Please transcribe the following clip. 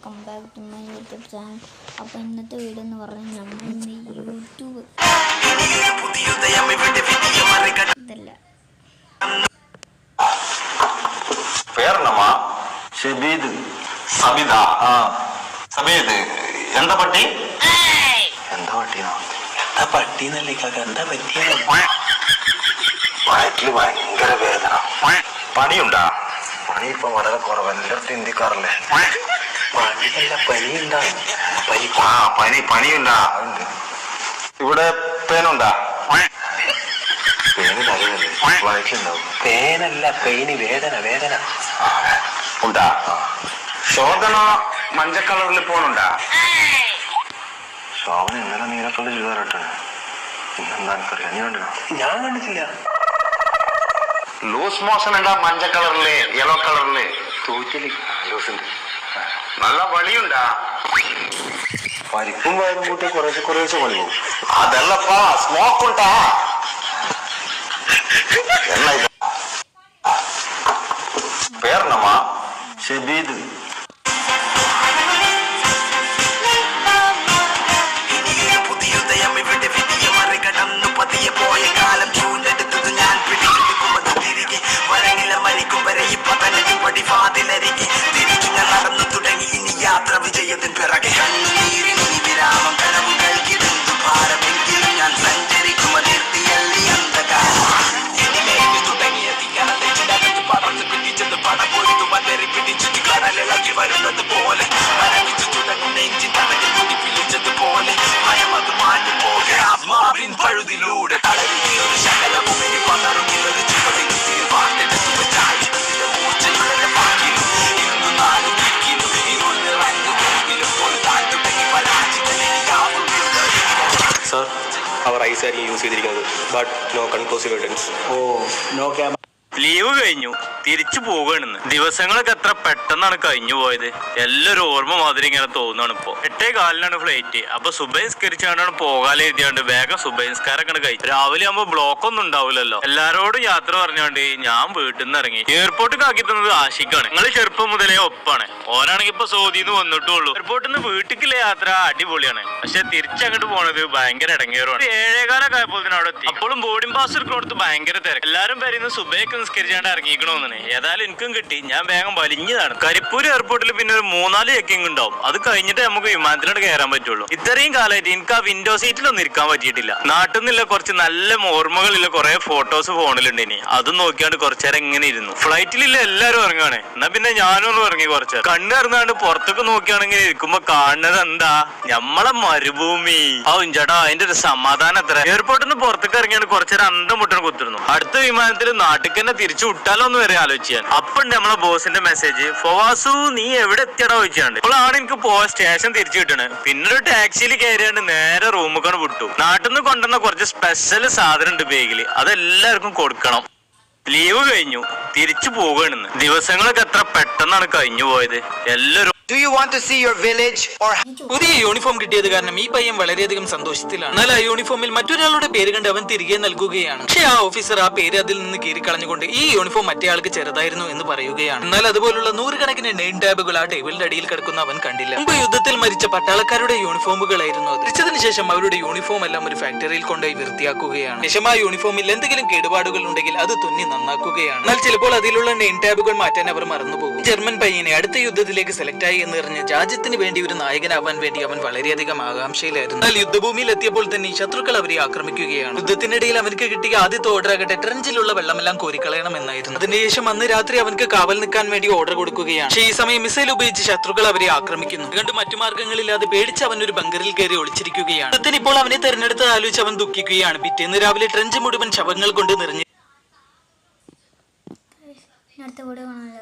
Welcome back to my YouTube channel. അപ്പോൾ ഇന്നത്തെ video എന്ന് പറഞ്ഞാൽ നമ്മൾ ഇന്ന് യൂട്യൂബ് ഇതല്ല എന്താ പട്ടി പട്ടിന്നല്ലേ എന്താ പറ്റിയ വയറ്റില് ഭയങ്കര വേദന. പണിയുണ്ടാ? പണി ഇപ്പൊ വളരെ കുറവ്, എല്ലായിടത്തും ഇന്ത്യക്കാറല്ലേ. പണിയുണ്ടാ? ഇവിടെ പേനുണ്ടാ? പേന് തലയല്ലേ, വയറ്റിലുണ്ടാവും. പേനല്ല പെയിന്, വേദന വേദന ഉണ്ടാ? ശോധന മഞ്ഞ കളറിൽ പോണുണ്ടാ? ശോഭന ഇന്നലെ നീലക്കള്ള ചുരിദാറിട്ടാണ്. ഇന്നെന്താ എനിക്കറിയാം, നീ കണ്ടില്ല? ഞാൻ കണ്ടിട്ടില്ല. ലൂസ് മോഷൻ ഉണ്ടാ? മഞ്ഞ കളറില് യെല്ലോ കളറില് തൂറ്റില് ലൂസുണ്ട്. നല്ല വളിയുണ്ടാ? പരിപ്പും വയറും കൂട്ടി കുറേശ്ശെ വളി പോകും. അതല്ലപ്പാ, സ്മോക്ക് ഉണ്ടാ? എന്നാ ഇത് പേർണമാ? ഷബീദ്. വിജയത്തിൻ പിറകെ കണ്ണുനീരിനി വിരാമം കനവുകൾ കിടന്നു ഭാരമെങ്കിലും ഞാൻ സഞ്ചരിക്കും അതിർത്തിയല്ലി അന്ധകാരം തുടങ്ങിയ തീക്കണത്തെ ചിലകത്ത് പറന്ന് പിടിച്ചത് പടപൊരുതു പതറി പിടിച്ചിട്ട് കടലിളകി വരുന്നത് പോലെ മരവിച്ചു തുടങ്ങും നെഞ്ചിൻ തലകിൽ കുടിപ്പിടിച്ചത് പോലെ ഭയമത് മാഞ്ഞു പോകെ ആത്മാവിൻ പഴുതിലൂടെ തളരുകയൊരു ശകലവും ഇനി പതറുകയൊരു ചുവടിൽ തീർവാർത്തെടുത്തു വെച്ചായുധത്തിന്റെ മൂർച്ചയുടെ ബാക്കിലും ഇന്നു നാലും ദിക്കിലും ഇരുൾ നിറഞ്ഞു Sir, our eyes are used ചെയ്തിരിക്കുന്നത്, but no conclusive evidence. No camera. Leave കഴിഞ്ഞു, തിരിച്ചു പോവുകയാണെന്ന്. ദിവസങ്ങളൊക്കെ എത്ര പെട്ടെന്നാണ് കഴിഞ്ഞു പോയത്. എല്ലാവരും ഓർമ്മ മാതിരി ഇങ്ങനെ തോന്നുകയാണ്. ഇപ്പൊ 8:15 ഫ്ലൈറ്റ്. അപ്പൊ സുബൈസ്കരിച്ചാണ് പോകാൻ എഴുതിയാണ്ട് വേഗം സുബൈസ്കാരൊക്കെ കഴിച്ചു. രാവിലെ ആകുമ്പോ ബ്ലോക്ക് ഒന്നും ഉണ്ടാവില്ലല്ലോ. എല്ലാരോടും യാത്ര പറഞ്ഞാണ്ട് ഞാൻ വീട്ടിൽ നിന്ന് ഇറങ്ങി. എയർപോർട്ടിൽ ആക്കി തന്നത് ആഷിക്കാണ്. നിങ്ങൾ ചെറുപ്പം മുതലേ ഒപ്പാണ്. ഓരാണെങ്കിൽ ഇപ്പൊ സൗദിന്ന് വന്നിട്ടുള്ളൂ. എയർപോർട്ടിൽ നിന്ന് വീട്ടിലുള്ള യാത്ര അടിപൊളിയാണ്. പക്ഷെ തിരിച്ചങ്ങോട്ട് പോണത് ഭയങ്കര ഇടങ്ങേറുമാണ്. 7:15 ആയപ്പോൾ അവിടെ എത്തി. അപ്പോഴും ബോർഡിംഗ് പാസ് എടുക്കുന്നോടത്ത് ഭയങ്കര തിരക്ക്. എല്ലാരും പേരുന്ന് സുബൈക്ക് നിസ്കരിച്ചാണ്ട് ഇറങ്ങിക്കണോന്നാണ്. ഏതായാലും എനിക്കും കിട്ടി. ഞാൻ വേഗം വലിഞ്ഞതാണ്. കരിപ്പൂർ എയർപോർട്ടിൽ പിന്നെ ഒരു 3-4 ചെക്കിംഗ് ഉണ്ടാവും. അത് കഴിഞ്ഞിട്ട് നമുക്ക് വിമാനത്തിലോട്ട് കയറാൻ പറ്റുള്ളൂ. ഇത്രയും കാലമായിട്ട് എനിക്ക് ആ വിൻഡോ സീറ്റിലൊന്നും ഇരിക്കാൻ പറ്റിയിട്ടില്ല. നാട്ടിൽ നിന്നുള്ള കുറച്ച് നല്ല ഓർമ്മകളില്ല കുറെ ഫോട്ടോസ് ഫോണിലുണ്ട്. ഇനി അതും നോക്കിയാണ്ട് കുറച്ചേരം ഇങ്ങനെ ഇരുന്നു. ഫ്ലൈറ്റിലില്ല എല്ലാരും ഇറങ്ങാണ്. എന്നാ പിന്നെ ഞാനൊന്നും ഇറങ്ങി കുറച്ച് കണ്ണ് ഇറങ്ങാണ്ട് പുറത്തൊക്കെ നോക്കിയാണെങ്കിൽ ഇരിക്കുമ്പോ കാണുന്നത് എന്താ? ഞമ്മളെ മരുഭൂമി. ചേട്ടാ, അതിന്റെ ഒരു സമാധാനം എത്ര. എയർപോർട്ടിൽ നിന്ന് പുറത്തേക്ക് ഇറങ്ങിയാണ് കുറച്ചേരം അന്തം മുട്ടണം കുത്തിരുന്നു. അടുത്ത വിമാനത്തിൽ നാട്ടിൽ തന്നെ തിരിച്ചു വിട്ടാലോന്ന് വരെ ആലോചിച്ചാൽ അപ്പണ്ട് നമ്മളെ ബോസിന്റെ മെസ്സേജ്, ഫവാസു നീ എവിടെ എത്തിയടാ ചോദിച്ചാണ്ട്. അപ്പോഴാണ് എനിക്ക് പോവാ സ്റ്റേഷൻ തിരിച്ചു കിട്ടണ്. പിന്നെ ഒരു ടാക്സിയിൽ കയറിയാണ്ട് നേരെ റൂമുക്കാണ് വിട്ടു. നാട്ടിൽ നിന്ന് കൊണ്ടുവന്ന കുറച്ച് സ്പെഷ്യൽ സാധനം ഉണ്ട് ബാഗിൽ, അതെല്ലാവർക്കും കൊടുക്കണം. ലീവ് കഴിഞ്ഞു, തിരിച്ചു പോവുകയാണെന്ന്. ദിവസങ്ങളൊക്കെ എത്ര പെട്ടെന്നാണ് കഴിഞ്ഞു പോയത്. എല്ലാവരും Do you want to see your village or പുതിയ യൂണിഫോം കിട്ടിയത് കാരണം ഈ പയ്യൻ വളരെയധികം സന്തോഷത്തിലാണ്. എന്നാൽ ആ യൂണിഫോമിൽ മറ്റൊരാളുടെ പേര് കണ്ട് അവൻ തിരികെ നൽകുകയാണ്. പക്ഷേ ആ ഓഫീസർ ആ പേര് അതിൽ നിന്ന് കീറിക്കളഞ്ഞുകൊണ്ട് ഈ യൂണിഫോം മറ്റേ ആൾക്ക് ചെറുതായിരുന്നു എന്ന് പറയുകയാണ്. എന്നാൽ അതുപോലുള്ള 100 കണക്കിന് നെയിം ടാബുകൾ ആ ടേബിളിന്റെ അടിയിൽ കിടക്കുന്ന അവൻ കണ്ടില്ല. മുമ്പ് യുദ്ധത്തിൽ മരിച്ച പട്ടാളക്കാരുടെ യൂണിഫോമുകളായിരുന്നു അത്. മരിച്ചതിന് ശേഷം അവരുടെ യൂണിഫോം എല്ലാം ഒരു ഫാക്ടറിയിൽ കൊണ്ടുപോയി വൃത്തിയാക്കുകയാണ്. ശേഷം ആ യൂണിഫോമിൽ എന്തെങ്കിലും കേടുപാടുകൾ ഉണ്ടെങ്കിൽ അത് തുന്നി നന്നാക്കുകയാണ്. എന്നാൽ ചിലപ്പോൾ അതിലുള്ള നെയിം ടാബുകൾ മാറ്റാൻ അവർ മറന്നുപോകും. ജർമ്മൻ പയ്യനെ അടുത്ത യുദ്ധത്തിലേക്ക് സെലക്ട് ആയി എന്നറിഞ്ഞ് രാജ്യത്തിന് വേണ്ടി ഒരു നായകനാവാൻ വേണ്ടി അവൻ വളരെയധികം ആകാംക്ഷയിലായിരുന്നു. എന്നാൽ യുദ്ധഭൂമിയിൽ എത്തിയപ്പോൾ തന്നെ ശത്രുക്കൾ അവരെ ആക്രമിക്കുകയാണ്. യുദ്ധത്തിനിടയിൽ അവനക്ക് കിട്ടിയ ആദ്യത്തെ ഓർഡർ ആകട്ടെ ട്രെഞ്ചിലുള്ള വെള്ളമെല്ലാം കോരിക്കളയണം എന്നായിരുന്നു. അതിനുശേഷം അന്ന് രാത്രി അവനക്ക് കാവൽ നിൽക്കാൻ വേണ്ടി ഓർഡർ കൊടുക്കുകയാണ്. പക്ഷേ ഈ സമയം മിസൈൽ ഉപയോഗിച്ച് ശത്രുക്കൾ അവരെ ആക്രമിക്കുന്നു. അതുകൊണ്ട് മറ്റു മാർഗങ്ങളില്ലാതെ പേടിച്ച് അവൻ ഒരു ബങ്കറിൽ കയറി ഒളിച്ചിരിക്കുകയാണ്. യുദ്ധത്തിന് ഇപ്പോൾ അവനെ തെരഞ്ഞെടുത്ത് ആലോചിച്ച് അവൻ ദുഃഖിക്കുകയാണ്. പിറ്റേന്ന് രാവിലെ ട്രെഞ്ച് മുഴുവൻ ശവങ്ങൾ കൊണ്ട് നിറഞ്ഞു. അടുത്ത വീഡിയോ കാണാം.